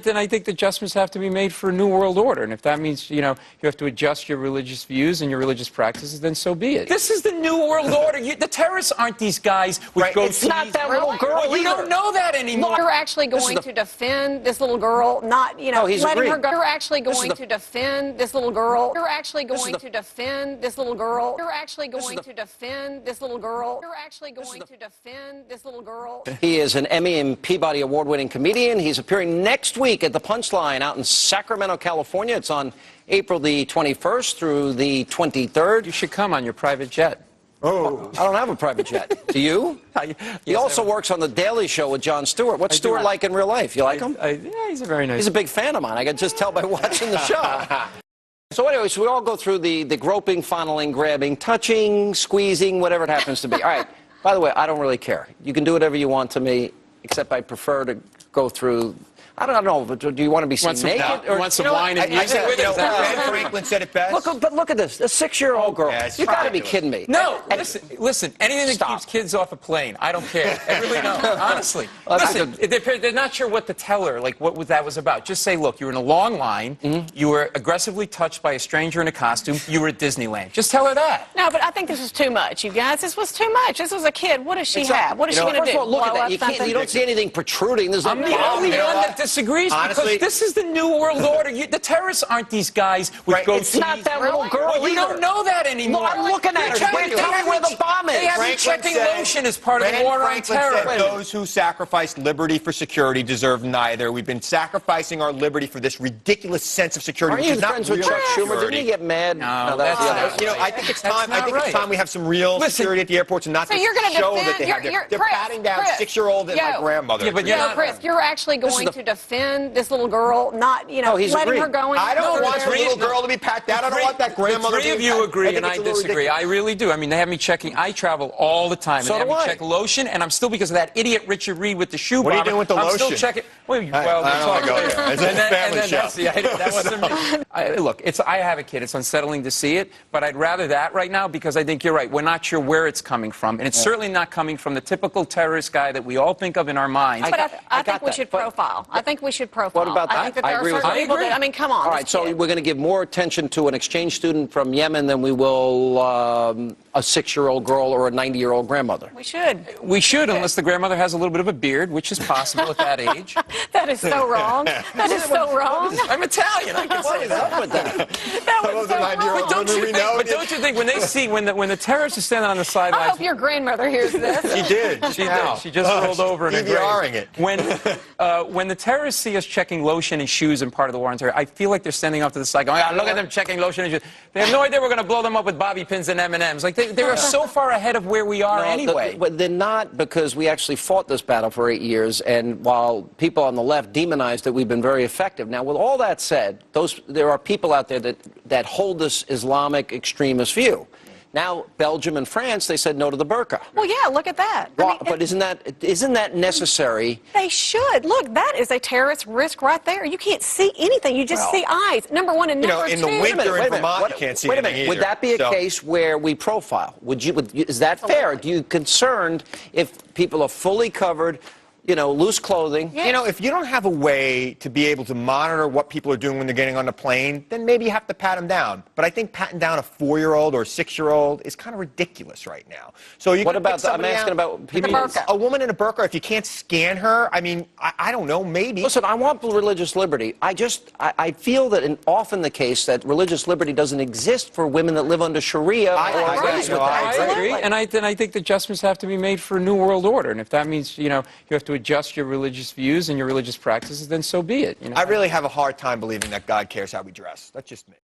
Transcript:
Then I think the adjustments have to be made for a new world order. And if that means, you have to adjust your religious views and your religious practices, then so be it. This is the new world order. The terrorists aren't these guys with goatees. It's not that little girl well, you don't know that anymore. You're actually going to defend this little girl, not, letting her go. You're actually going to defend this little girl. You're actually going to defend this little girl. You're actually going to defend this little girl. You're actually going to defend this little girl. He is an Emmy and Peabody award-winning comedian. He's appearing next week at the Punchline out in Sacramento, California. It's on April the 21st through the 23rd. You should come on your private jet. Oh. I don't have a private jet. Do you? He also works on The Daily Show with Jon Stewart. What's Stewart like in real life? You like him? Yeah, he's a very nice. He's a big fan of mine. I can just tell by watching the show. So anyway, so we all go through the groping, fondling, grabbing, touching, squeezing, whatever it happens to be. All right. By the way, I don't really care. You can do whatever you want to me, except I prefer to go through... I don't know, but do you want to be seen naked? Or want some wine and music? Ben Franklin said it best. But look at this, a 6-year-old girl. Yeah, You got to be kidding me. No, listen, anything that keeps kids off a plane, I don't care. I really don't, honestly. Listen, they're not sure what to tell her, like what that was about. Just say, look, you were in a long line, you were aggressively touched by a stranger in a costume, you were at Disneyland. Just tell her that. No, but I think this is too much, you guys. This was too much. This was a kid. What does she have? What is she going to do? First of all, look at that. You don't see anything protruding. There's I'm the only one that disagrees because this is the new world order. The terrorists aren't these guys with goatees. It's not that little girl. Well, you don't know that anymore. No, I'm looking at her. Tell me where the bomb is. They have you checking lotion as part of the war on terror. Said those who sacrifice liberty for security deserve neither. We've been sacrificing our liberty for this ridiculous sense of security. Aren't you friends with Chuck Schumer? Didn't he get mad? No, that's I think it's time. I think it's time we have some real security at the airports and not just show that they have. They're patting down 6-year-old and my grandmother. Yeah, but Chris, you're actually going to defend this little girl, not letting her go. I don't want the little girl to be pat down. I don't want that grandmother. The three of you agree, and I disagree. I really do. I mean, they have me checking. I travel all the time. So and they do have me check lotion, and I'm still, because of that idiot Richard Reed with the shoe bomber. What are you doing with the lotion? I'm still checking. Well, I don't want to go there. It's a family show. That wasn't me. Look, I have a kid. It's unsettling to see it, but I'd rather that right now because I think you're right. We're not sure where it's coming from, and it's certainly not coming from the typical terrorist guy that we all think of in our minds. But I think we should profile. I think we should profile. What about that? I think that there are certain people that, I mean, come on. All right, so we're going to give more attention to an exchange student from Yemen than we will a 6-year-old girl or a 90-year-old grandmother. We should. We should, unless the grandmother has a little bit of a beard, which is possible at that age. That is so wrong. That is so wrong. I'm Italian. I can say that. With that? That was so wrong. But don't you think when they see when the terrorists are standing on the sidelines? I hope your grandmother hears this. She did. She did. She just rolled over in a grave. it. When the terrorists see us checking lotion and shoes and part of the war on terror, I feel like they're standing off to the side going, look at them checking lotion and shoes. They have no idea we're going to blow them up with bobby pins and M&Ms. Like, they are so far ahead of where we are anyway. They're not, because we actually fought this battle for 8 years, and while people on the left demonized it, we've been very effective. Now, with all that said, there are people out there that hold this Islamic extremist view. Now, Belgium and France, they said no to the burqa. Well, yeah, look at that. Well, but isn't that necessary? They should. Look, that is a terrorist risk right there. You can't see anything. You just see eyes. Number one, and number two. In the winter in Vermont, you can't see anything either. Would that be a case where we profile? Is that fair? Do you concerned if people are fully covered, loose clothing? Yes. If you don't have a way to be able to monitor what people are doing when they're getting on the plane, then maybe you have to pat them down. But I think patting down a 4-year-old or a 6-year-old is kind of ridiculous right now. So what about I'm asking about people. A woman in a burqa, if you can't scan her, I mean, I don't know, maybe. Listen, I want religious liberty. I feel that often the case that religious liberty doesn't exist for women that live under Sharia. I agree. And I think the adjustments have to be made for a new world order. And if that means, you have to adjust your religious views and your religious practices, then so be it. I really have a hard time believing that God cares how we dress. That's just me.